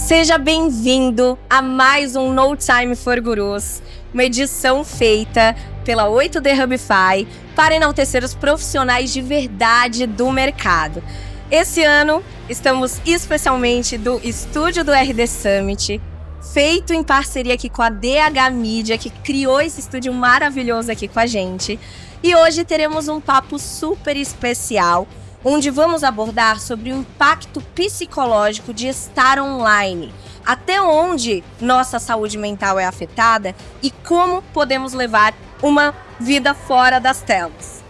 Seja bem-vindo a mais um No Time for Gurus, uma edição feita pela 8D Hubify para enaltecer os profissionais de verdade do mercado. Esse ano, estamos especialmente do estúdio do RD Summit, feito em parceria aqui com a DH Media, que criou esse estúdio maravilhoso aqui com a gente. E hoje teremos um papo super especial, onde vamos abordar sobre o impacto psicológico de estar online, até onde nossa saúde mental é afetada e como podemos levar uma vida fora das telas.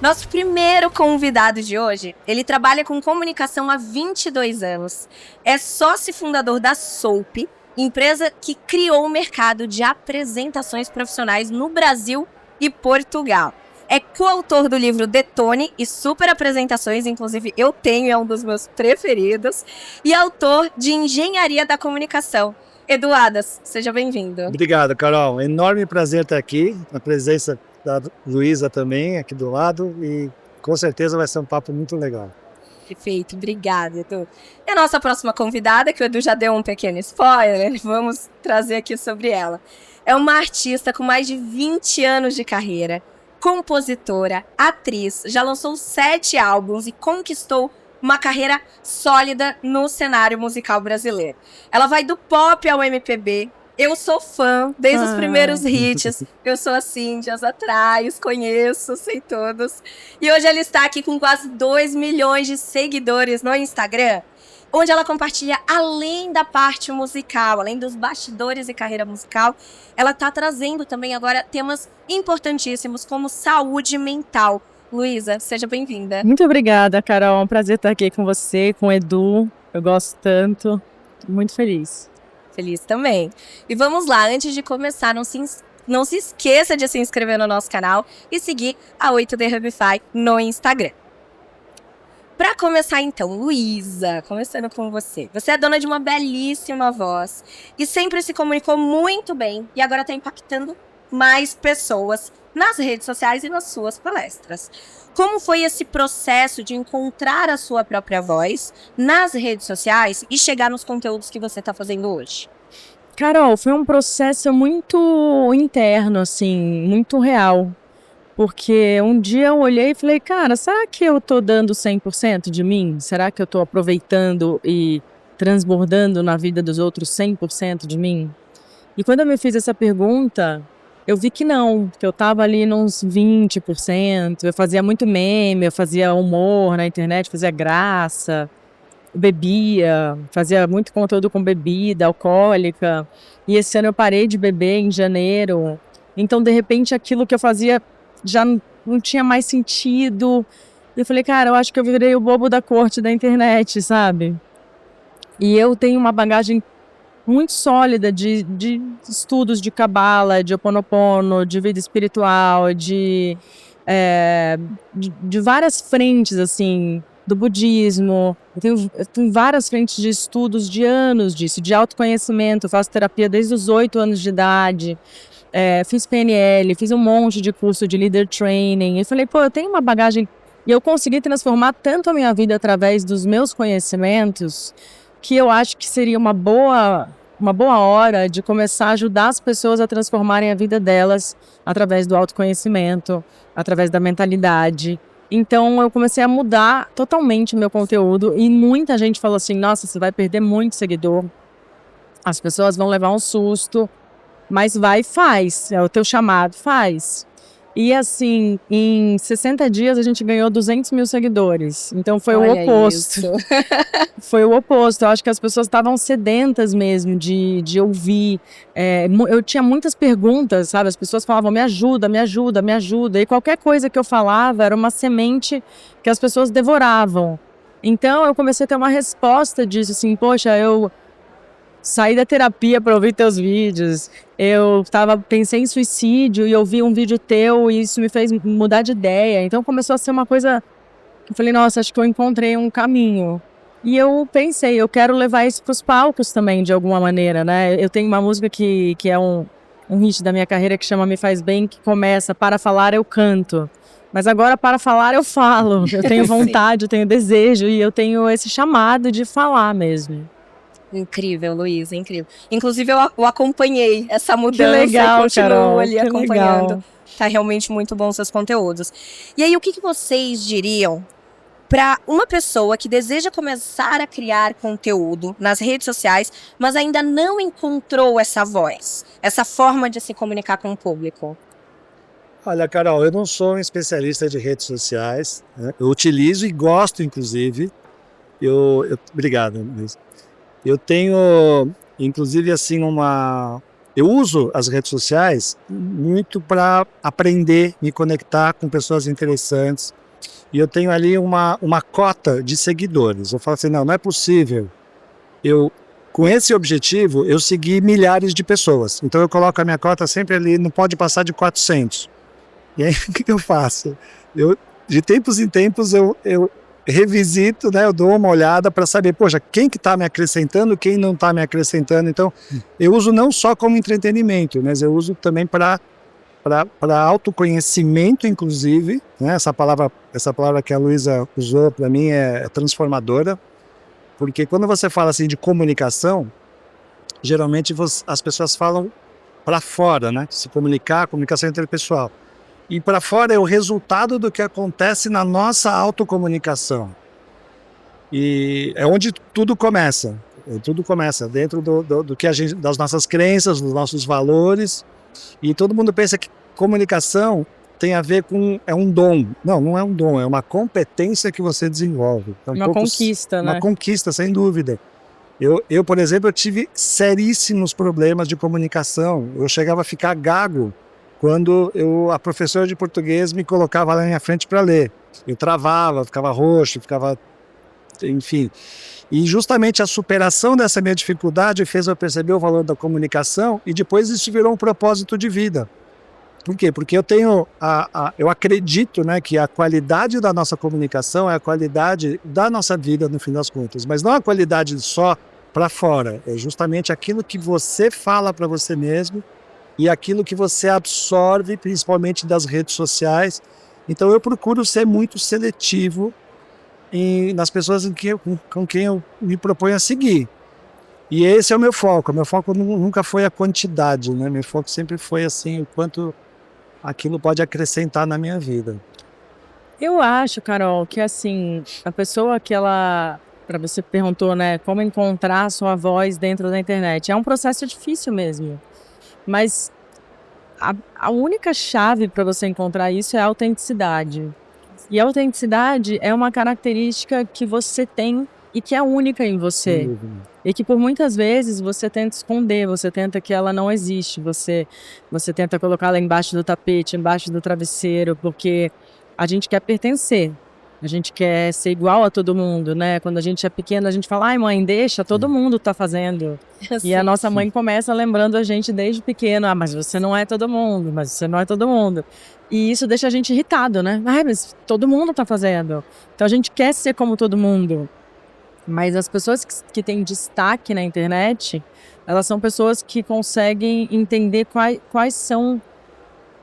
Nosso primeiro convidado de hoje, ele trabalha com comunicação há 22 anos, é sócio e fundador da Soap, empresa que criou o mercado de apresentações profissionais no Brasil e Portugal. É coautor do livro Detone e Super Apresentações, inclusive eu tenho, é um dos meus preferidos, e autor de Engenharia da Comunicação. Edu Adas, seja bem-vindo. Obrigado, Carol. Enorme prazer estar aqui, na presença da Luísa também, aqui do lado, e com certeza vai ser um papo muito legal. Perfeito, obrigada, Edu. E a nossa próxima convidada, que o Edu já deu um pequeno spoiler, vamos trazer aqui sobre ela. É uma artista com mais de 20 anos de carreira, compositora, atriz, já lançou 7 álbuns e conquistou uma carreira sólida no cenário musical brasileiro. Ela vai do pop ao MPB. Eu sou fã desde os primeiros hits. Eu sou assim, dias atrás, conheço, sei todos. E hoje ela está aqui com quase 2 milhões de seguidores no Instagram, onde ela compartilha, além da parte musical, além dos bastidores e carreira musical, ela está trazendo também agora temas importantíssimos como saúde mental. Luísa, seja bem-vinda. Muito obrigada, Carol. É um prazer estar aqui com você, com o Edu. Eu gosto tanto. Muito feliz. Feliz também. E vamos lá, antes de começar, não se esqueça de se inscrever no nosso canal e seguir a 8D Hubify no Instagram. Para começar então, Luísa, começando com você. Você é dona de uma belíssima voz e sempre se comunicou muito bem e agora está impactando mais pessoas nas redes sociais e nas suas palestras. Como foi esse processo de encontrar a sua própria voz nas redes sociais e chegar nos conteúdos que você está fazendo hoje? Carol, foi um processo muito interno, assim, muito real. Porque um dia eu olhei e falei, cara, será que eu tô dando 100% de mim? Será que eu tô aproveitando e transbordando na vida dos outros 100% de mim? E quando eu me fiz essa pergunta, eu vi que não, que eu tava ali nos 20%, eu fazia muito meme, eu fazia humor na internet, fazia graça, bebia, fazia muito conteúdo com bebida alcoólica. E esse ano eu parei de beber em janeiro, então de repente aquilo que eu fazia já não tinha mais sentido. Eu falei, cara, eu acho que eu virei o bobo da corte da internet, sabe? E eu tenho uma bagagem muito sólida de estudos de cabala, de Ho'oponopono, de vida espiritual, de várias frentes, assim, do budismo. Eu tenho várias frentes de estudos de anos disso, de autoconhecimento. Eu faço terapia desde os 8 anos de idade. Fiz PNL, fiz um monte de curso de leader training. E falei, pô, eu tenho uma bagagem. E eu consegui transformar tanto a minha vida através dos meus conhecimentos, que eu acho que seria uma boa hora de começar a ajudar as pessoas a transformarem a vida delas através do autoconhecimento, através da mentalidade. Então eu comecei a mudar totalmente o meu conteúdo e muita gente falou assim, nossa, você vai perder muito seguidor, as pessoas vão levar um susto, mas vai e faz, é o teu chamado, faz. E assim, em 60 dias a gente ganhou 200 mil seguidores. Então foi o oposto. Foi o oposto. Eu acho que as pessoas estavam sedentas mesmo de ouvir. Eu tinha muitas perguntas, sabe? As pessoas falavam, me ajuda, me ajuda, me ajuda. E qualquer coisa que eu falava era uma semente que as pessoas devoravam. Então eu comecei a ter uma resposta disso, assim, poxa, eu saí da terapia para ouvir teus vídeos. Pensei em suicídio e ouvi um vídeo teu e isso me fez mudar de ideia. Então começou a ser uma coisa que eu falei, nossa, acho que eu encontrei um caminho. E eu pensei, eu quero levar isso para os palcos também, de alguma maneira, né? Eu tenho uma música que é um hit da minha carreira que chama Me Faz Bem, que começa, para falar eu canto. Mas agora, para falar, eu falo. Eu tenho vontade, eu tenho desejo e eu tenho esse chamado de falar mesmo. Incrível, Luiz, incrível. Inclusive, eu acompanhei essa mudança. Que legal, e continuo Carol, ali que acompanhando. legal. Tá realmente muito bom seus conteúdos. E aí, o que vocês diriam para uma pessoa que deseja começar a criar conteúdo nas redes sociais, mas ainda não encontrou essa voz, essa forma de se comunicar com o público? Olha, Carol, eu não sou um especialista de redes sociais, né? Eu utilizo e gosto, inclusive. Obrigado, Luiz. Eu tenho, inclusive, assim, eu uso as redes sociais muito para aprender, me conectar com pessoas interessantes. E eu tenho ali uma cota de seguidores. Eu falo assim, não é possível. Com esse objetivo, eu segui milhares de pessoas. Então eu coloco a minha cota sempre ali, não pode passar de 400. E aí, o que eu faço? De tempos em tempos, eu revisito, né? Eu dou uma olhada para saber, poxa, quem que está me acrescentando, quem não está me acrescentando. Então, eu uso não só como entretenimento, mas eu uso também para autoconhecimento, inclusive, né? Essa palavra que a Luísa usou, para mim, é transformadora. Porque quando você fala assim de comunicação, geralmente as pessoas falam para fora, né? Se comunicar, comunicação interpessoal. E para fora é o resultado do que acontece na nossa autocomunicação. E é onde tudo começa. Tudo começa dentro do que das nossas crenças, dos nossos valores. E todo mundo pensa que comunicação tem a ver com um dom. Não é um dom, é uma competência que você desenvolve. Uma conquista, né? Uma conquista, sem dúvida. Eu, por exemplo, eu tive seríssimos problemas de comunicação. Eu chegava a ficar gago quando a professora de português me colocava lá na minha frente para ler. Eu travava, ficava roxo, enfim. E justamente a superação dessa minha dificuldade fez eu perceber o valor da comunicação e depois isso virou um propósito de vida. Por quê? Porque eu acredito, né, que a qualidade da nossa comunicação é a qualidade da nossa vida, no fim das contas. Mas não a qualidade só para fora. É justamente aquilo que você fala para você mesmo e aquilo que você absorve, principalmente das redes sociais. Então eu procuro ser muito seletivo nas pessoas com quem eu me proponho a seguir. E esse é o meu foco. O meu foco nunca foi a quantidade, né? Meu foco sempre foi assim, o quanto aquilo pode acrescentar na minha vida. Eu acho, Carol, que assim, a pessoa para você perguntou, né, como encontrar a sua voz dentro da internet. É um processo difícil mesmo. Mas a única chave para você encontrar isso é a autenticidade. E a autenticidade é uma característica que você tem e que é única em você. E que por muitas vezes você tenta esconder, você tenta que ela não existe, você tenta colocá-la embaixo do tapete, embaixo do travesseiro, porque a gente quer pertencer. A gente quer ser igual a todo mundo, né? Quando a gente é pequeno, a gente fala, ai mãe, deixa, todo mundo tá fazendo. E a nossa mãe começa lembrando a gente desde pequeno, mas você não é todo mundo, mas você não é todo mundo. E isso deixa a gente irritado, né? Ai, mas todo mundo tá fazendo. Então a gente quer ser como todo mundo. Mas as pessoas que têm destaque na internet, elas são pessoas que conseguem entender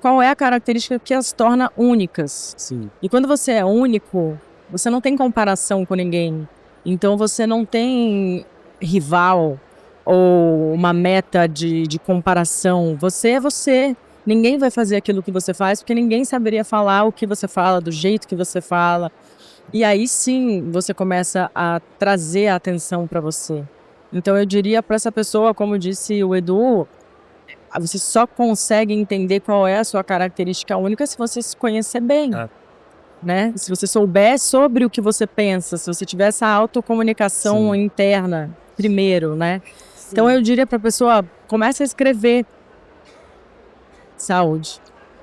qual é a característica que as torna únicas. Sim. E quando você é único, você não tem comparação com ninguém. Então você não tem rival ou uma meta de comparação. Você é você. Ninguém vai fazer aquilo que você faz, porque ninguém saberia falar o que você fala, do jeito que você fala. E aí sim você começa a trazer a atenção para você. Então eu diria para essa pessoa, como disse o Edu, você só consegue entender qual é a sua característica única se você se conhecer bem. Né? Se você souber sobre o que você pensa, se você tiver essa autocomunicação interna primeiro, né? Sim. Então eu diria para a pessoa, comece a escrever. Saúde.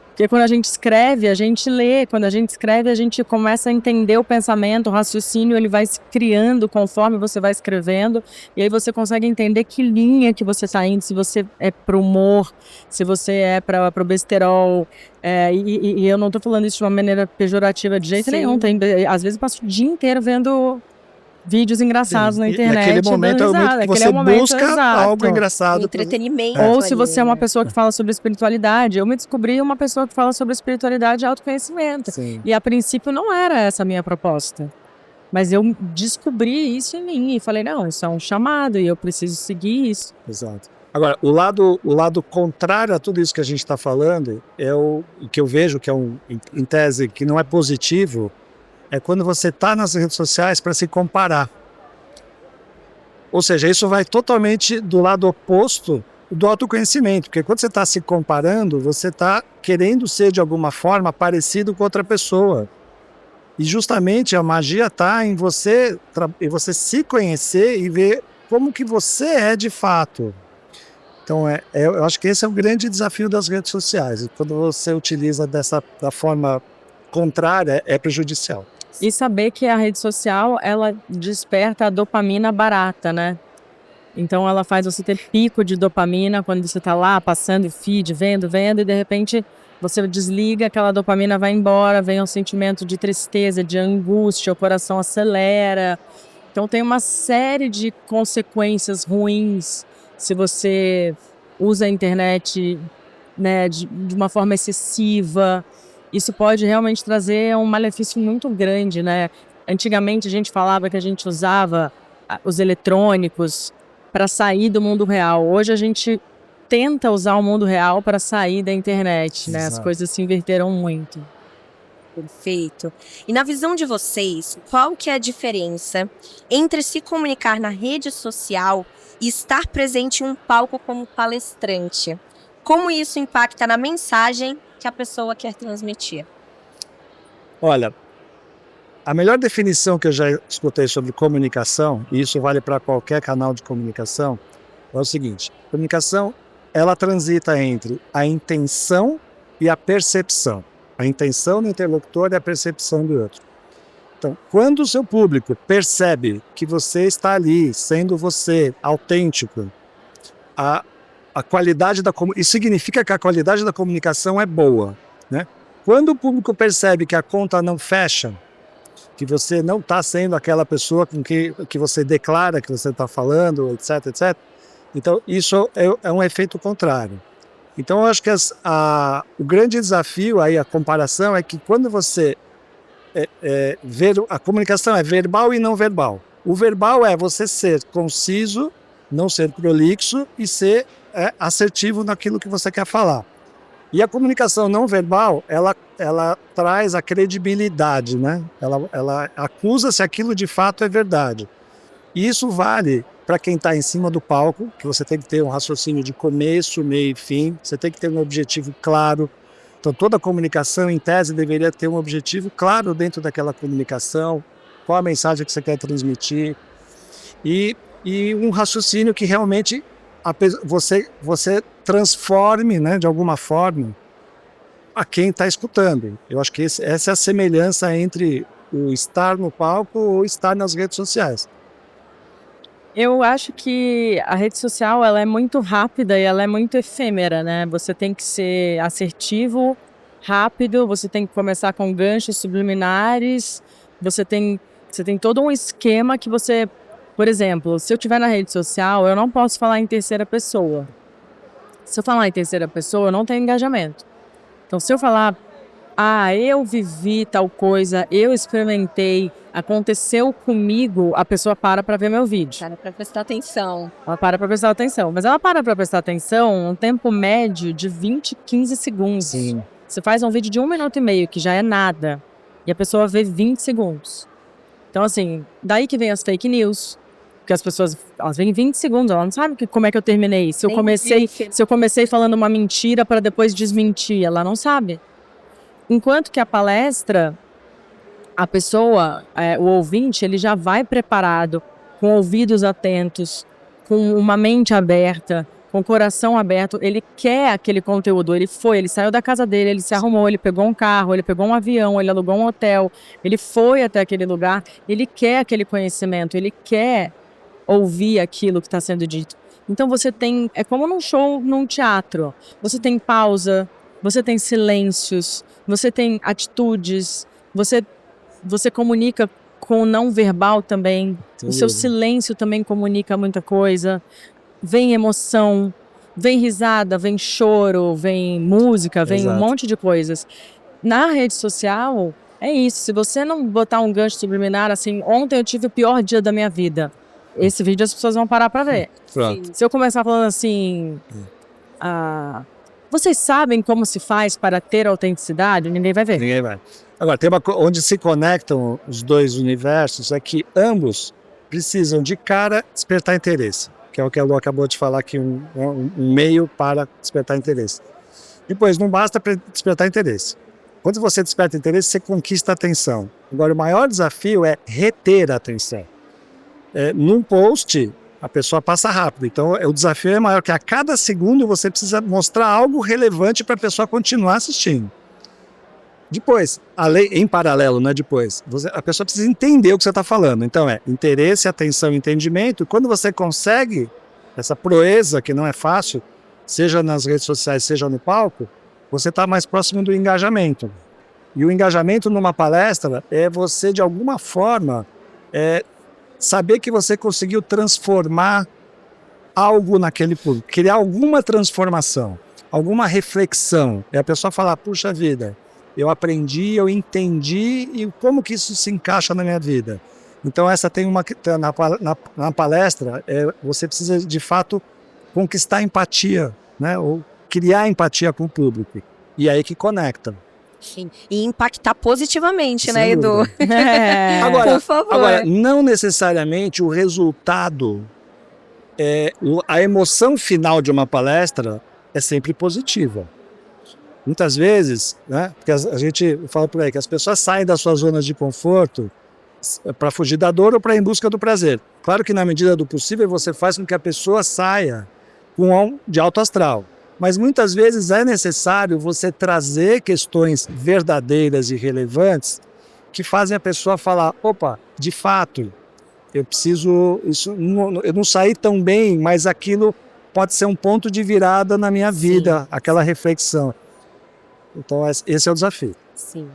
Porque quando a gente escreve, a gente lê. Quando a gente escreve, a gente começa a entender o pensamento, o raciocínio, ele vai se criando conforme você vai escrevendo. E aí você consegue entender que linha que você está indo, se você é pro humor, se você é pro besterol. E eu não estou falando isso de uma maneira pejorativa de jeito nenhum. Às vezes eu passo o dia inteiro vendo vídeos engraçados na internet. Naquele momento é o momento que você busca algo engraçado. Entretenimento. Ou se você é uma pessoa que fala sobre espiritualidade. Eu me descobri uma pessoa que fala sobre espiritualidade e autoconhecimento. Sim. E a princípio não era essa a minha proposta. Mas eu descobri isso em mim e falei, não, isso é um chamado e eu preciso seguir isso. Exato. Agora, o lado contrário a tudo isso que a gente está falando, o que eu vejo que é em tese, que não é positivo, é quando você está nas redes sociais para se comparar. Ou seja, isso vai totalmente do lado oposto do autoconhecimento, porque quando você está se comparando, você está querendo ser de alguma forma parecido com outra pessoa. E justamente a magia está em você se conhecer e ver como que você é de fato. Então, eu acho que esse é o grande desafio das redes sociais. E quando você utiliza da forma contrária, é prejudicial. E saber que a rede social, ela desperta a dopamina barata, né? Então, ela faz você ter pico de dopamina quando você está lá passando feed, vendo, e de repente você desliga, aquela dopamina vai embora, vem um sentimento de tristeza, de angústia, o coração acelera. Então, tem uma série de consequências ruins se você usa a internet, né, de uma forma excessiva. Isso pode realmente trazer um malefício muito grande, né? Antigamente a gente falava que a gente usava os eletrônicos para sair do mundo real. Hoje a gente tenta usar o mundo real para sair da internet, né? As coisas se inverteram muito. Perfeito. E na visão de vocês, qual que é a diferença entre se comunicar na rede social e estar presente em um palco como palestrante? Como isso impacta na mensagem que a pessoa quer transmitir? Olha, a melhor definição que eu já escutei sobre comunicação, e isso vale para qualquer canal de comunicação, é o seguinte: a comunicação, ela transita entre a intenção e a percepção. A intenção do interlocutor e a percepção do outro. Então, quando o seu público percebe que você está ali, sendo você, autêntico, a qualidade isso significa que a qualidade da comunicação é boa, né? Quando o público percebe que a conta não fecha, que você não está sendo aquela pessoa com que você declara que você está falando, etc, etc, então isso é um efeito contrário. Então eu acho que o grande desafio aí, a comparação, é que quando você a comunicação é verbal e não verbal. O verbal é você ser conciso, não ser prolixo e ser assertivo naquilo que você quer falar. E a comunicação não verbal, ela traz a credibilidade, né? Ela acusa se aquilo de fato é verdade. E isso vale para quem está em cima do palco, que você tem que ter um raciocínio de começo, meio e fim, você tem que ter um objetivo claro. Então toda comunicação, em tese, deveria ter um objetivo claro dentro daquela comunicação, qual a mensagem que você quer transmitir, e um raciocínio que realmente você transforme, né, de alguma forma, a quem está escutando. Eu acho que essa é a semelhança entre o estar no palco ou estar nas redes sociais. Eu acho que a rede social, ela é muito rápida e ela é muito efêmera, né? Você tem que ser assertivo, rápido, você tem que começar com ganchos subliminares, você tem todo um esquema que você... Por exemplo, se eu estiver na rede social, eu não posso falar em terceira pessoa. Se eu falar em terceira pessoa, eu não tenho engajamento. Então, se eu falar, eu vivi tal coisa, eu experimentei, aconteceu comigo, a pessoa para ver meu vídeo. Para prestar atenção. Ela para prestar atenção. Mas ela para prestar atenção um tempo médio de 20, 15 segundos. Sim. Você faz um vídeo de 1 minuto e meio, que já é nada, e a pessoa vê 20 segundos. Então, assim, daí que vem as fake news, porque as pessoas, elas veem 20 segundos, ela não sabe como é que eu terminei. Se eu comecei falando uma mentira para depois desmentir, ela não sabe. Enquanto que a palestra, a pessoa, o ouvinte, ele já vai preparado, com ouvidos atentos, com uma mente aberta, com o coração aberto. Ele quer aquele conteúdo, ele saiu da casa dele, ele se arrumou, ele pegou um carro, ele pegou um avião, ele alugou um hotel, ele foi até aquele lugar, ele quer aquele conhecimento, ele quer ouvir aquilo que está sendo dito. Então é como num show, num teatro, você tem pausa, você tem silêncios, você tem atitudes, você comunica com o não verbal também. O seu silêncio também comunica muita coisa. Vem emoção, vem risada, vem choro, vem música, vem um monte de coisas. Na rede social, É isso, se você não botar um gancho subliminar, assim, ontem eu tive o pior dia da minha vida. Esse vídeo as pessoas vão parar pra ver. Pronto. Se eu começar falando assim, vocês sabem como se faz para ter autenticidade? Ninguém vai ver. Ninguém vai. Agora, tem onde se conectam os dois universos é que ambos precisam de cara despertar interesse, que é o que a Lu acabou de falar aqui, um meio para despertar interesse. Depois, não basta despertar interesse. Quando você desperta interesse, você conquista a atenção. Agora, o maior desafio é reter a atenção. Num post, a pessoa passa rápido. Então, o desafio é maior, que a cada segundo você precisa mostrar algo relevante para a pessoa continuar assistindo. Depois, em paralelo, né, a pessoa precisa entender o que você está falando. Então, interesse, atenção, entendimento. Quando você consegue essa proeza, que não é fácil, seja nas redes sociais, seja no palco, você está mais próximo do engajamento. E o engajamento numa palestra é você, de alguma forma, saber que você conseguiu transformar algo naquele público, criar alguma transformação, alguma reflexão. E a pessoa falar, puxa vida, eu aprendi, eu entendi, e como que isso se encaixa na minha vida? Então essa tem na palestra, você precisa de fato conquistar empatia, né? Ou criar empatia com o público. E aí que conecta. Sim. E impactar positivamente, Sem né, Edu? Por favor. Agora, não necessariamente o resultado, a emoção final de uma palestra é sempre positiva. Muitas vezes, né, porque a gente fala por aí que as pessoas saem das suas zonas de conforto para fugir da dor ou para ir em busca do prazer. Claro que na medida do possível você faz com que a pessoa saia de alto astral. Mas muitas vezes é necessário você trazer questões verdadeiras e relevantes que fazem a pessoa falar, opa, de fato, eu não saí tão bem, mas aquilo pode ser um ponto de virada na minha vida, sim, aquela reflexão. Então esse é o desafio. Sim.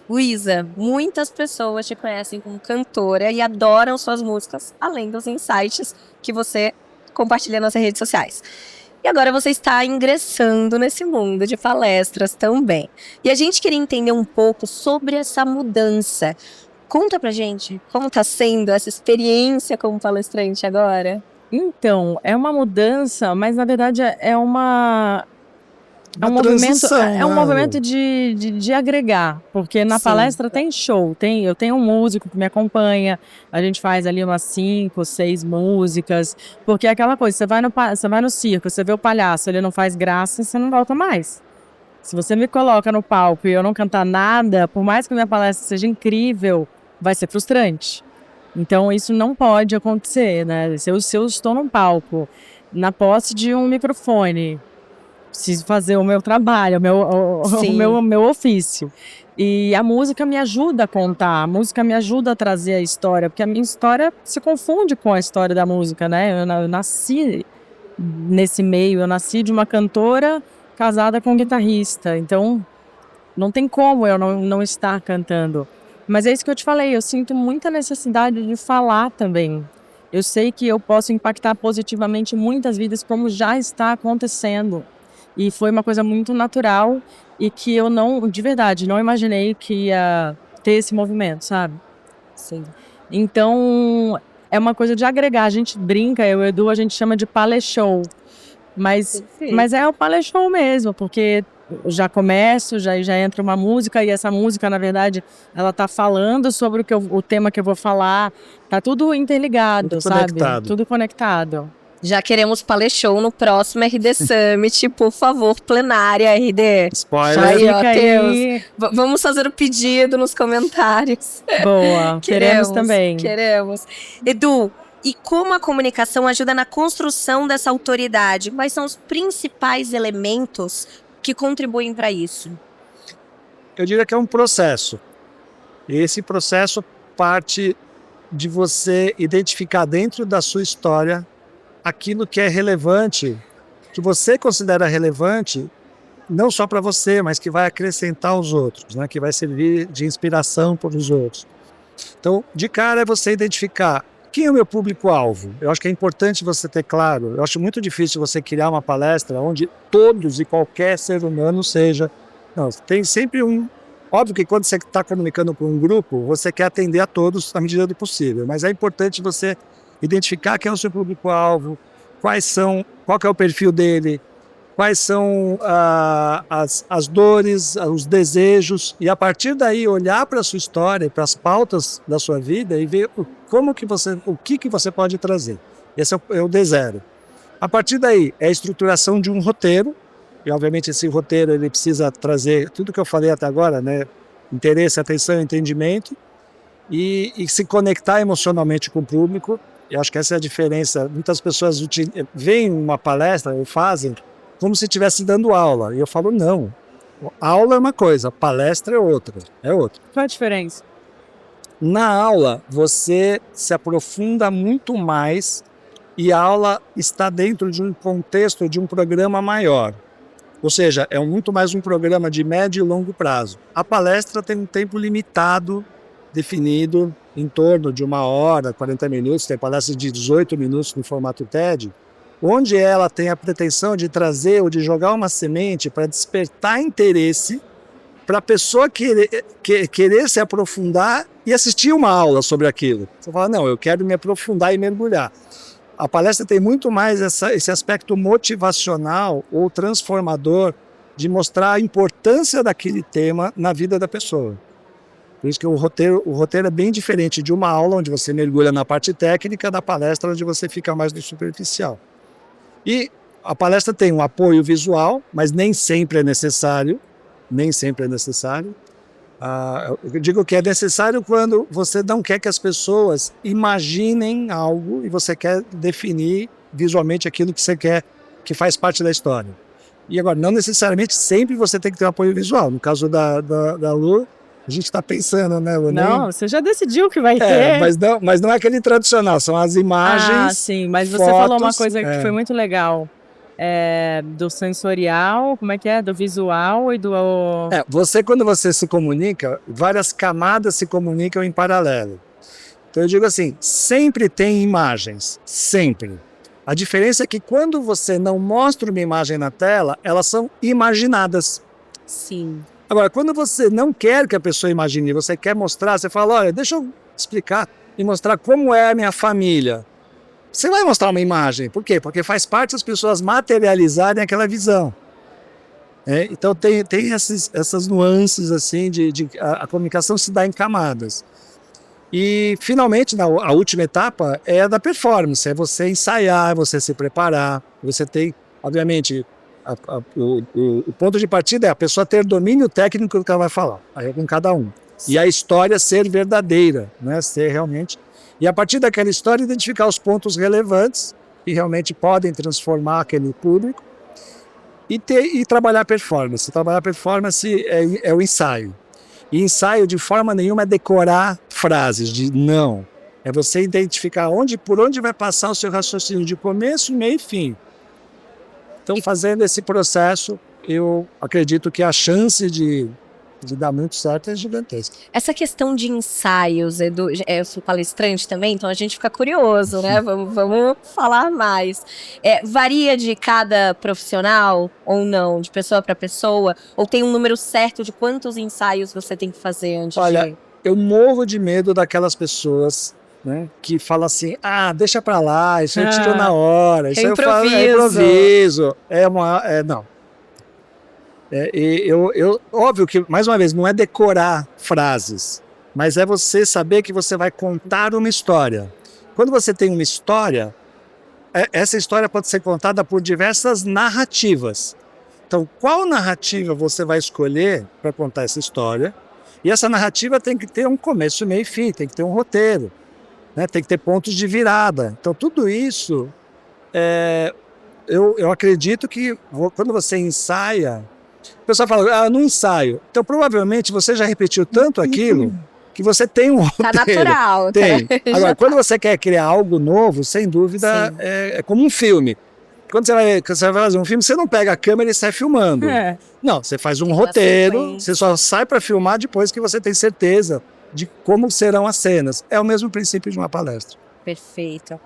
Luísa, muitas pessoas te conhecem como cantora e adoram suas músicas, além dos insights que você compartilha nas redes sociais. E agora você está ingressando nesse mundo de palestras também. E a gente queria entender um pouco sobre essa mudança. Conta pra gente como está sendo essa experiência como palestrante agora. Então, é uma mudança, mas na verdade é um movimento de agregar, porque na palestra tem show, eu tenho um músico que me acompanha, a gente faz ali umas 5, 6 músicas, porque é aquela coisa, você vai no circo, você vê o palhaço, ele não faz graça, você não volta mais. Se você me coloca no palco e eu não cantar nada, por mais que a minha palestra seja incrível, vai ser frustrante. Então isso não pode acontecer, né? Se eu estou num palco, na posse de um microfone, preciso fazer o meu trabalho, o meu ofício. E a música me ajuda a contar, a música me ajuda a trazer a história, porque a minha história se confunde com a história da música, né? Eu nasci nesse meio, eu nasci de uma cantora casada com um guitarrista, então não tem como eu não estar cantando. Mas é isso que eu te falei, eu sinto muita necessidade de falar também. Eu sei que eu posso impactar positivamente muitas vidas, como já está acontecendo. E foi uma coisa muito natural e que eu de verdade, não imaginei que ia ter esse movimento, sabe? Sim. Então, é uma coisa de agregar. A gente brinca, eu e o Edu, a gente chama de paleshow. Mas é o paleshow mesmo, porque eu já começo, já entra uma música e essa música, na verdade, ela tá falando sobre o tema que eu vou falar. Tá tudo interligado, tudo sabe? Conectado. Tudo conectado. Já queremos paleshow no próximo RD Summit, por favor, plenária RD. Spoiler. Aí. Vamos fazer o pedido nos comentários. Boa, queremos também. Queremos. Edu, e como a comunicação ajuda na construção dessa autoridade? Quais são os principais elementos que contribuem para isso? Eu diria que é um processo. E esse processo parte de você identificar dentro da sua história aquilo que é relevante, que você considera relevante, não só para você, mas que vai acrescentar aos outros, né? Que vai servir de inspiração para os outros. Então, de cara é você identificar quem é o meu público-alvo. Eu acho que é importante você ter claro. Eu acho muito difícil você criar uma palestra onde todos e qualquer ser humano seja... Não, tem sempre Óbvio que quando você está comunicando com um grupo, você quer atender a todos à medida do possível, mas é importante você identificar quem é o seu público-alvo, qual que é o perfil dele, quais são as dores, os desejos, e a partir daí olhar para a sua história, para as pautas da sua vida e ver o que você pode trazer. Esse é o D0. A partir daí é a estruturação de um roteiro, e obviamente esse roteiro ele precisa trazer tudo que eu falei até agora, né? Interesse, atenção, entendimento, e se conectar emocionalmente com o público. Eu acho que essa é a diferença. Muitas pessoas veem uma palestra ou fazem como se estivesse dando aula. E eu falo, não. Aula é uma coisa, palestra é outra. Qual a diferença? Na aula, você se aprofunda muito mais e a aula está dentro de um contexto de um programa maior. Ou seja, é muito mais um programa de médio e longo prazo. A palestra tem um tempo limitado, definido, em torno de 1 hora, 40 minutos, tem palestras de 18 minutos no formato TED, onde ela tem a pretensão de trazer ou de jogar uma semente para despertar interesse para a pessoa querer se aprofundar e assistir uma aula sobre aquilo. Você fala, não, eu quero me aprofundar e mergulhar. A palestra tem muito mais esse aspecto motivacional ou transformador de mostrar a importância daquele tema na vida da pessoa. Por isso que o roteiro é bem diferente de uma aula onde você mergulha na parte técnica, da palestra onde você fica mais no superficial. E a palestra tem um apoio visual, mas nem sempre é necessário. Eu digo que é necessário quando você não quer que as pessoas imaginem algo e você quer definir visualmente aquilo que você quer, que faz parte da história. E agora, não necessariamente sempre você tem que ter um apoio visual. No caso da Lu, a gente está pensando, né, Lu? Não, você já decidiu que vai ter. Mas não é aquele tradicional, são as imagens. Ah, sim, mas você fotos, falou uma coisa que foi muito legal. Do sensorial, como é que é? Do visual e do... Quando você se comunica, várias camadas se comunicam em paralelo. Então eu digo assim, sempre tem imagens, sempre. A diferença é que quando você não mostra uma imagem na tela, elas são imaginadas. Sim. Agora, quando você não quer que a pessoa imagine, você quer mostrar, você fala, olha, deixa eu explicar e mostrar como é a minha família. Você vai mostrar uma imagem. Por quê? Porque faz parte as pessoas materializarem aquela visão. Então tem essas nuances assim a comunicação se dá em camadas. E finalmente a última etapa é a da performance, é você ensaiar, você se preparar, você tem, obviamente, o ponto de partida é a pessoa ter domínio técnico do que ela vai falar, aí é com cada um. E a história ser verdadeira, né? Ser realmente... E a partir daquela história identificar os pontos relevantes que realmente podem transformar aquele público e trabalhar performance. Trabalhar performance é o ensaio. E ensaio de forma nenhuma é decorar frases, não. É você identificar por onde vai passar o seu raciocínio de começo, meio e fim. Então, fazendo esse processo, eu acredito que a chance de dar muito certo é gigantesca. Essa questão de ensaios, Edu, eu sou palestrante também, então a gente fica curioso, né? Vamos falar mais. Varia de cada profissional ou não, de pessoa para pessoa? Ou tem um número certo de quantos ensaios você tem que fazer antes de... Eu morro de medo daquelas pessoas, né, que falam assim, deixa pra lá, isso eu tiro na hora, isso eu falo, improviso. Não. Óbvio que, mais uma vez, não é decorar frases, mas é você saber que você vai contar uma história. Quando você tem uma história, essa história pode ser contada por diversas narrativas. Então, qual narrativa você vai escolher para contar essa história? E essa narrativa tem que ter um começo, meio e fim, tem que ter um roteiro, né? Tem que ter pontos de virada. Então, tudo isso, eu acredito que quando você ensaia, o pessoal fala, não ensaio. Então, provavelmente, você já repetiu tanto aquilo que você tem um roteiro. Tá natural. Tem. Agora, quando você quer criar algo novo, sem dúvida, é como um filme. Quando você vai fazer um filme, você não pega a câmera e sai filmando. Não, você faz um roteiro, você só sai para filmar depois que você tem certeza de como serão as cenas. É o mesmo princípio de uma palestra. Perfeito.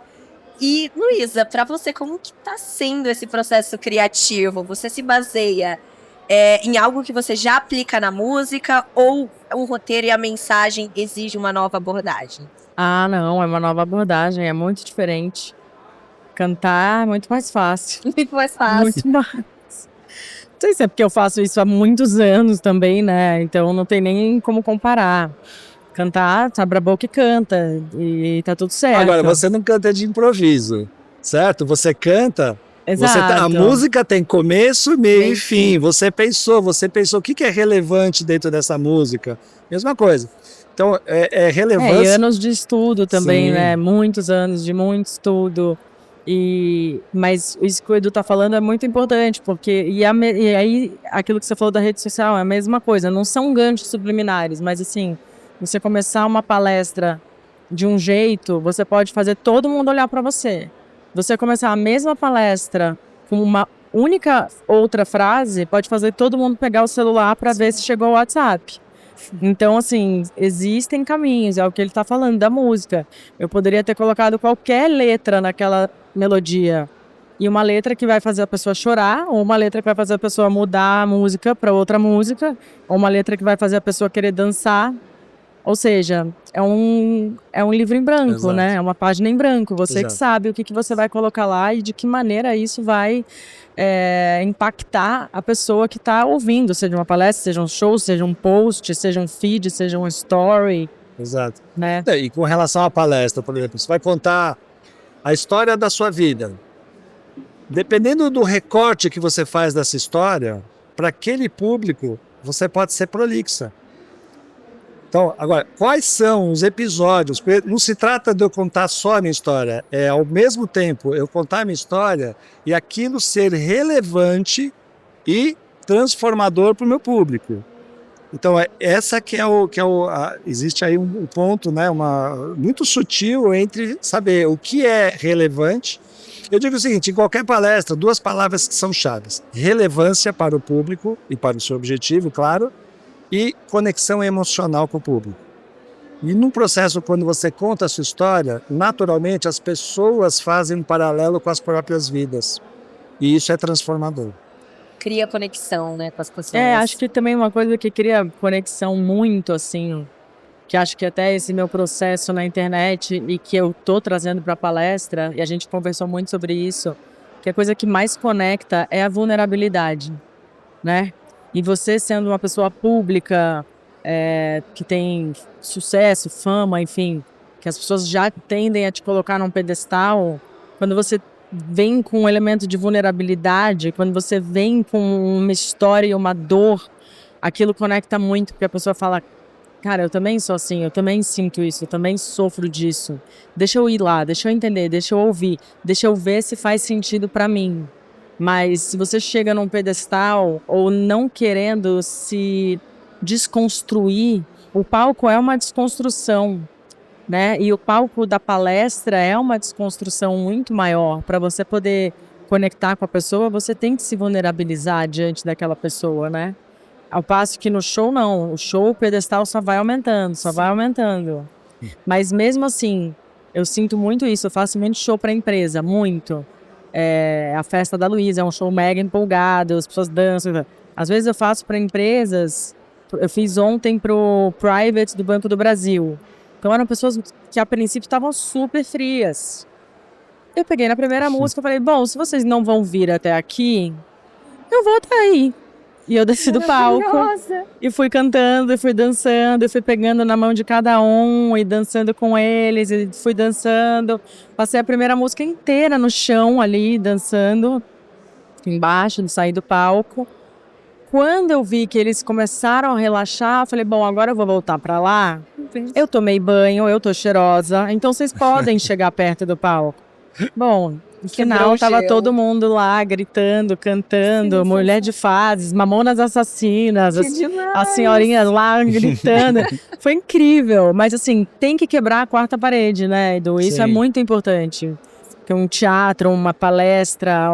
E, Luísa, para você, como que tá sendo esse processo criativo? Você se baseia em algo que você já aplica na música, ou o roteiro e a mensagem exigem uma nova abordagem? Ah, não, é uma nova abordagem, é muito diferente. Cantar é muito mais fácil. Muito mais fácil. Muito mais. Não sei se é porque eu faço isso há muitos anos também, né? Então não tem nem como comparar. Cantar, abre a boca e canta, e tá tudo certo. Agora, você não canta de improviso, certo? Você canta, Exato. a música tem começo, meio Meio e fim. Você pensou o que é relevante dentro dessa música. Mesma coisa. Então, é E relevância. anos de estudo também, Sim. né? Muitos anos de muito estudo. Mas isso que o Edu tá falando é muito importante, porque e aí aquilo que você falou da rede social é a mesma coisa, não são ganchos subliminares, mas assim, você começar uma palestra de um jeito, você pode fazer todo mundo olhar para você. Você começar a mesma palestra com uma única outra frase, pode fazer todo mundo pegar o celular para ver se chegou o WhatsApp. Então, assim, existem caminhos, é o que ele está falando da música. Eu poderia ter colocado qualquer letra naquela melodia, e uma letra que vai fazer a pessoa chorar, ou uma letra que vai fazer a pessoa mudar a música para outra música, ou uma letra que vai fazer a pessoa querer dançar. Ou seja, é um livro em branco, Exato. né? É uma página em branco. Você Exato. que sabe o que você vai colocar lá e de que maneira isso vai impactar a pessoa que está ouvindo, seja uma palestra, seja um show, seja um post, seja um feed, seja um story, Exato. né? E com relação à palestra, por exemplo, você vai contar a história da sua vida. Dependendo do recorte que você faz dessa história, para aquele público, você pode ser prolixa. Então, agora, quais são os episódios? Porque não se trata de eu contar só a minha história, é ao mesmo tempo eu contar a minha história e aquilo ser relevante e transformador para o meu público. Então, essa que é existe aí um ponto, né, muito sutil entre saber o que é relevante. Eu digo o seguinte, em qualquer palestra, 2 palavras que são chaves: relevância para o público e para o seu objetivo, claro, e conexão emocional com o público. E num processo, quando você conta a sua história, naturalmente as pessoas fazem um paralelo com as próprias vidas. E isso é transformador. Cria conexão, né, com as pessoas. Acho que também uma coisa que cria conexão muito, assim, que acho que até esse meu processo na internet e que eu tô trazendo para a palestra, e a gente conversou muito sobre isso, que a coisa que mais conecta é a vulnerabilidade, né? E você sendo uma pessoa pública, que tem sucesso, fama, enfim, que as pessoas já tendem a te colocar num pedestal, quando você vem com um elemento de vulnerabilidade, quando você vem com uma história e uma dor, aquilo conecta muito, porque a pessoa fala, cara, eu também sou assim, eu também sinto isso, eu também sofro disso. Deixa eu ir lá, deixa eu entender, deixa eu ouvir, deixa eu ver se faz sentido para mim. Mas se você chega num pedestal ou não querendo se desconstruir, o palco é uma desconstrução, né? E o palco da palestra é uma desconstrução muito maior. Para você poder conectar com a pessoa, você tem que se vulnerabilizar diante daquela pessoa, né? Ao passo que no show, não. O show, o pedestal só vai aumentando, só vai aumentando. Mas mesmo assim, eu sinto muito isso. Eu faço muito show para empresa, muito. A festa da Luísa é um show mega empolgado, as pessoas dançam. Às vezes eu faço para empresas, eu fiz ontem pro Private do Banco do Brasil. Então eram pessoas que a princípio estavam super frias. Eu peguei na primeira música e falei, bom, se vocês não vão vir até aqui, eu vou até aí. E eu desci do palco e fui cantando, e fui dançando, e fui pegando na mão de cada um e dançando com eles, e fui dançando. Passei a primeira música inteira no chão ali, dançando, embaixo, saí do palco. Quando eu vi que eles começaram a relaxar, eu falei, bom, agora eu vou voltar pra lá. Eu tomei banho, eu tô cheirosa, então vocês podem chegar perto do palco. Bom, no final tava todo mundo lá gritando, cantando, sim, Mulher de Fases, Mamonas Assassinas, as senhorinhas lá gritando. Foi incrível, mas assim, tem que quebrar a quarta parede, né, Edu? Isso Sim. É muito importante. Porque um teatro, uma palestra,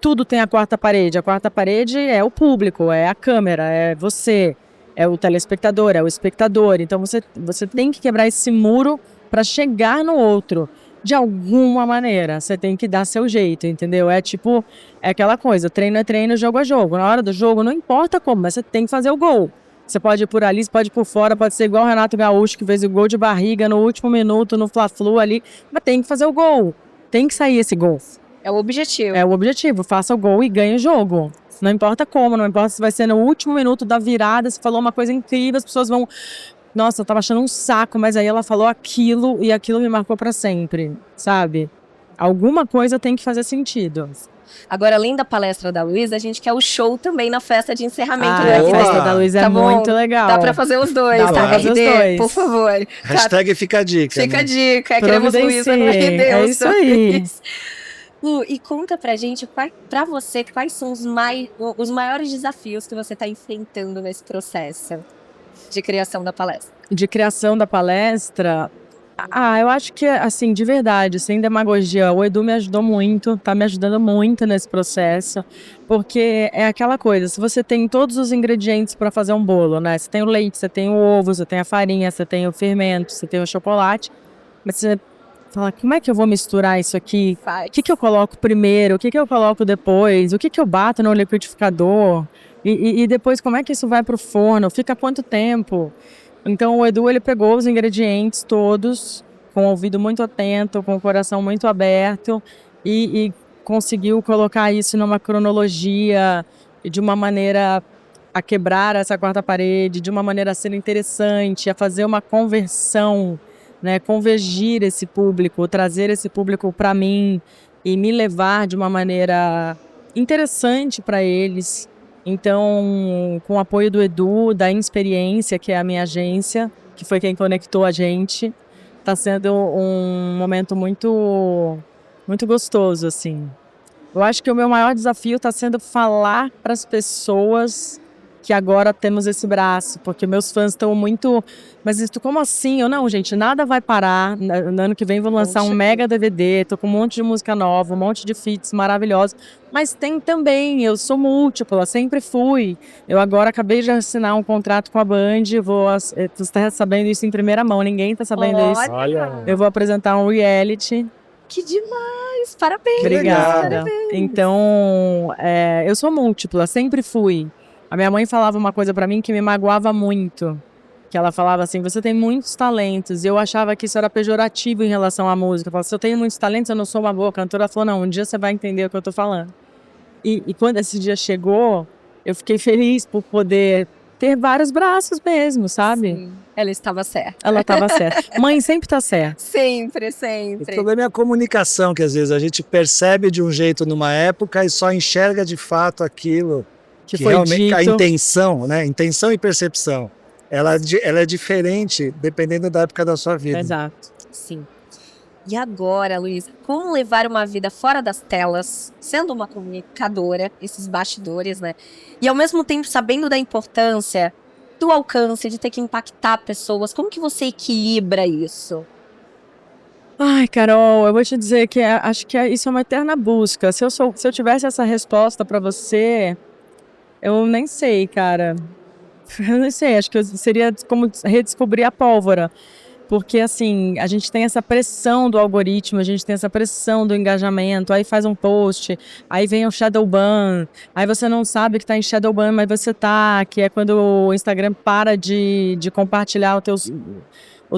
tudo tem a quarta parede. A quarta parede é o público, é a câmera, é você, é o telespectador, é o espectador. Então você tem que quebrar esse muro para chegar no outro. de alguma maneira, você tem que dar seu jeito, entendeu? É tipo, é aquela coisa, treino é treino, jogo é jogo. Na hora do jogo, não importa como, mas você tem que fazer o gol. Você pode ir por ali, você pode ir por fora, pode ser igual o Renato Gaúcho, que fez o gol de barriga no último minuto, no Fla-Flu ali, mas tem que fazer o gol. Tem que sair esse gol. É o objetivo. É o objetivo, faça o gol e ganhe o jogo. Não importa como, não importa se vai ser no último minuto da virada, se falou uma coisa incrível, as pessoas vão... Nossa, eu tava achando um saco, mas aí ela falou aquilo e aquilo me marcou pra sempre, sabe? Alguma coisa tem que fazer sentido. Agora, além da palestra da Luísa, a gente quer o show também na festa de encerramento do A RD. festa da Luísa Tá é bom? muito legal. Dá pra fazer os dois, Dá tá? pra fazer os RD, dois. por favor. Hashtag fica a dica. Fica né? a dica, queremos Luísa no RD. É os isso aí. dois. Lu, e conta pra gente, pra você, quais são os maiores desafios que você tá enfrentando nesse processo de criação da palestra? De criação da palestra, eu acho que, assim, de verdade, sem demagogia, o Edu me ajudou muito, tá me ajudando muito nesse processo, porque é aquela coisa, se você tem todos os ingredientes para fazer um bolo, né? Você tem o leite, você tem o ovo, você tem a farinha, você tem o fermento, você tem o chocolate, mas você fala, como é que eu vou misturar isso aqui? O que eu coloco primeiro? O que eu coloco depois? O que eu bato no liquidificador? E depois, como é que isso vai pro forno? Fica quanto tempo? Então, o Edu, ele pegou os ingredientes todos, com o ouvido muito atento, com o coração muito aberto, e conseguiu colocar isso numa cronologia, de uma maneira a quebrar essa quarta parede, de uma maneira a ser interessante, a fazer uma conversão, né, convergir esse público, trazer esse público para mim e me levar de uma maneira interessante para eles. Então, com o apoio do Edu, da Inexperiência, que é a minha agência, que foi quem conectou a gente, está sendo um momento muito, muito gostoso, assim. Eu acho que o meu maior desafio está sendo falar para as pessoas que agora temos esse braço, porque meus fãs estão muito... Mas isso, como assim? Eu não, gente, nada vai parar. No ano que vem vou lançar um mega DVD, tô com um monte de música nova, um monte de feats maravilhosos. Mas tem também, eu sou múltipla, sempre fui. Eu agora acabei de assinar um contrato com a Band, você está sabendo isso em primeira mão, ninguém está sabendo isso. Olha. Eu vou apresentar um reality. Que demais! Parabéns! Obrigada. Parabéns. Então, eu sou múltipla, sempre fui. A minha mãe falava uma coisa pra mim que me magoava muito. Que ela falava assim, você tem muitos talentos. E eu achava que isso era pejorativo em relação à música. Eu falava, se eu tenho muitos talentos, eu não sou uma boa cantora. Ela falou, não, um dia você vai entender o que eu tô falando. E quando esse dia chegou, eu fiquei feliz por poder ter vários braços mesmo, sabe? Sim, ela estava certa. Ela estava certa. Mãe sempre tá certa. Sempre, O sempre. problema é a comunicação, que às vezes a gente percebe de um jeito numa época e só enxerga de fato aquilo Que foi realmente dito. a intenção, né? Intenção e percepção. Ela é diferente dependendo da época da sua vida. Exato. Sim. E agora, Luísa, como levar uma vida fora das telas, sendo uma comunicadora, esses bastidores, né? E ao mesmo tempo sabendo da importância do alcance, de ter que impactar pessoas. Como que você equilibra isso? Ai, Carol, eu vou te dizer que acho que isso é uma eterna busca. Se eu tivesse essa resposta pra você, eu nem sei, cara. Eu não sei, acho que seria como redescobrir a pólvora. Porque, assim, a gente tem essa pressão do algoritmo, a gente tem essa pressão do engajamento, aí faz um post, aí vem o shadow ban, aí você não sabe que tá em shadow ban, mas você tá, que é quando o Instagram para de compartilhar os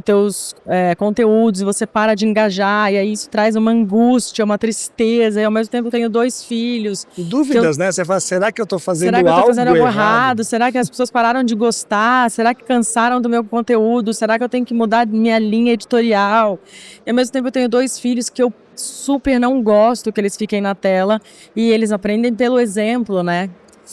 teus conteúdos, você para de engajar, e aí isso traz uma angústia, uma tristeza, e ao mesmo tempo eu tenho 2 filhos. Dúvidas, né? Você fala, será que eu tô fazendo Será que eu tô algo fazendo algo errado? errado? Será que as pessoas pararam de gostar? Será que cansaram do meu conteúdo? Será que eu tenho que mudar minha linha editorial? E ao mesmo tempo eu tenho 2 filhos que eu super não gosto que eles fiquem na tela, e eles aprendem pelo exemplo, né?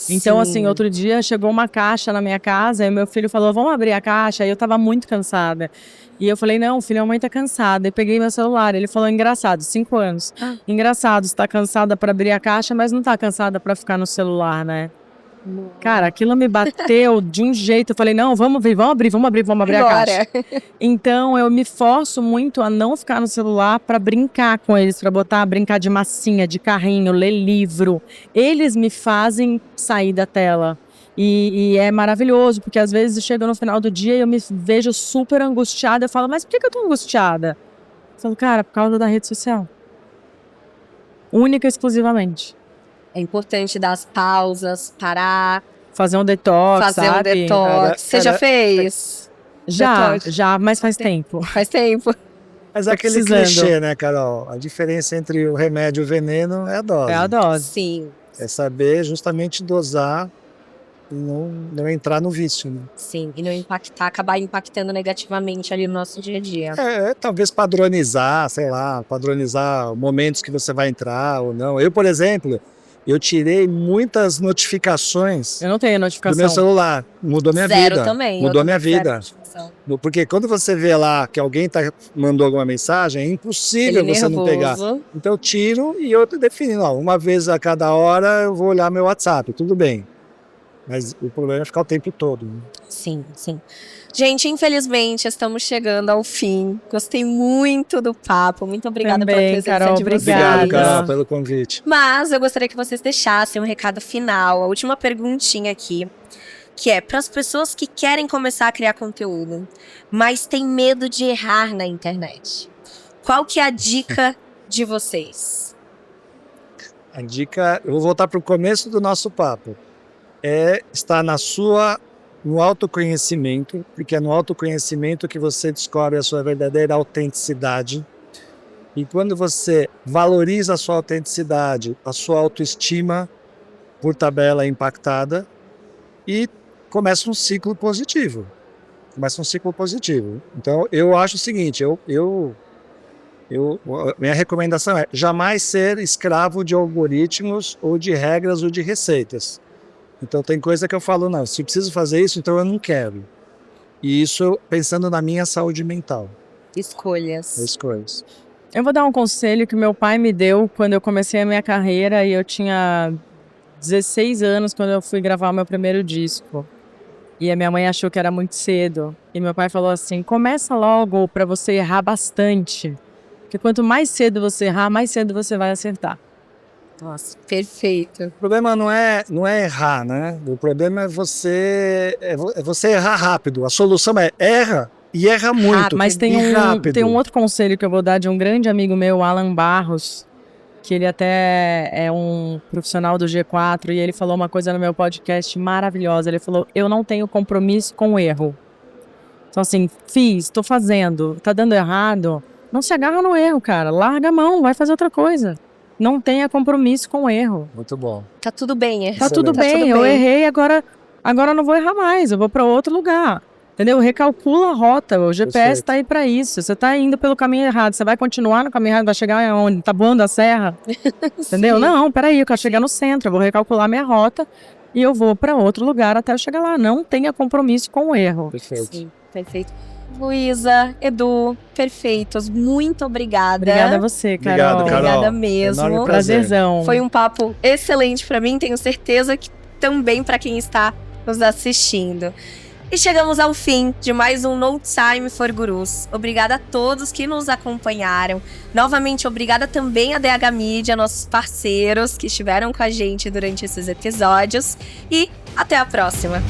Então, assim, outro dia chegou uma caixa na minha casa e meu filho falou, vamos abrir a caixa? E eu tava muito cansada. E eu falei, não, filho, a mãe tá cansada. E peguei meu celular. Ele falou, engraçado, 5 anos. Engraçado, você tá cansada pra abrir a caixa, mas não tá cansada pra ficar no celular, né? Cara, aquilo me bateu de um jeito. Eu falei, não, vamos abrir a caixa. Então, eu me forço muito a não ficar no celular pra brincar com eles, pra brincar de massinha, de carrinho, ler livro. Eles me fazem sair da tela. E é maravilhoso, porque às vezes chega no final do dia e eu me vejo super angustiada. Eu falo, mas por que eu tô angustiada? Eu falo, cara, por causa da rede social. Única e exclusivamente. É importante dar as pausas, parar, Fazer um detox, fazer um sabe? detox. Você já fez? Detox. Já, mas faz tempo. Faz tempo. Mas Tô aquele precisando. clichê, né, Carol? A diferença entre o remédio e o veneno é a dose. É a dose. Sim, É saber justamente dosar e não entrar no vício, né? sim. E não impactar, acabar impactando negativamente ali no nosso dia a dia. Talvez padronizar, sei lá, padronizar momentos que você vai entrar ou não. Eu, por exemplo, eu tirei muitas notificações Eu não tenho do meu notificação. celular. Mudou minha Zero vida. também. Mudou eu minha também, zero vida. notificação. Porque quando você vê lá que alguém mandou alguma mensagem, é impossível Ele você não pegar. nervoso. Então eu tiro e eu defino, ó, uma vez a cada hora eu vou olhar meu WhatsApp, tudo bem. Mas o problema é ficar o tempo todo, né? Sim, sim. Gente, infelizmente estamos chegando ao fim. Gostei muito do papo. Muito obrigada Também, pela presença Carol, de vocês. obrigada. Obrigado, Carol, pelo convite. Mas eu gostaria que vocês deixassem um recado final, a última perguntinha aqui, que é para as pessoas que querem começar a criar conteúdo, mas têm medo de errar na internet. Qual que é a dica de vocês? A dica, eu vou voltar para o começo do nosso papo, é estar no autoconhecimento, porque é no autoconhecimento que você descobre a sua verdadeira autenticidade. E quando você valoriza a sua autenticidade, a sua autoestima, por tabela, é impactada, e começa um ciclo positivo. Então, eu acho o seguinte, minha recomendação é jamais ser escravo de algoritmos ou de regras ou de receitas. Então tem coisa que eu falo, não, se eu preciso fazer isso, então eu não quero. E isso pensando na minha saúde mental, Escolhas. as coisas. Eu vou dar um conselho que meu pai me deu quando eu comecei a minha carreira e eu tinha 16 anos quando eu fui gravar o meu primeiro disco. E a minha mãe achou que era muito cedo. E meu pai falou assim, começa logo para você errar bastante. Porque quanto mais cedo você errar, mais cedo você vai acertar. Nossa, perfeito. O problema não é errar, né? O problema é você errar rápido. A solução é erra e erra muito. Mas tem um outro conselho que eu vou dar de um grande amigo meu, Alan Barros, que ele até é um profissional do G4, e ele falou uma coisa no meu podcast maravilhosa. Ele falou, eu não tenho compromisso com o erro. Então assim, tô fazendo, tá dando errado, não se agarra no erro, cara. Larga a mão, vai fazer outra coisa. Não tenha compromisso com o erro. Muito bom. Tá tudo bem, Tá tudo bem, eu errei, agora eu não vou errar mais, eu vou para outro lugar. Entendeu? Recalcula a rota, o GPS tá aí para isso. Você tá indo pelo caminho errado, você vai continuar no caminho errado, vai chegar onde? Tá voando a serra? Entendeu? Não, peraí, eu quero chegar no centro, eu vou recalcular minha rota e eu vou para outro lugar até eu chegar lá. Não tenha compromisso com o erro. Perfeito. Sim, perfeito. Luísa, Edu, perfeitos. Muito obrigada. Obrigada a você, Carol. Obrigado, Carol. Obrigada mesmo. Enorme prazer. Prazerzão. Foi um papo excelente para mim, tenho certeza que também para quem está nos assistindo. E chegamos ao fim de mais um No Time for Gurus. Obrigada a todos que nos acompanharam. Novamente, obrigada também a DH Media, nossos parceiros que estiveram com a gente durante esses episódios. E até a próxima!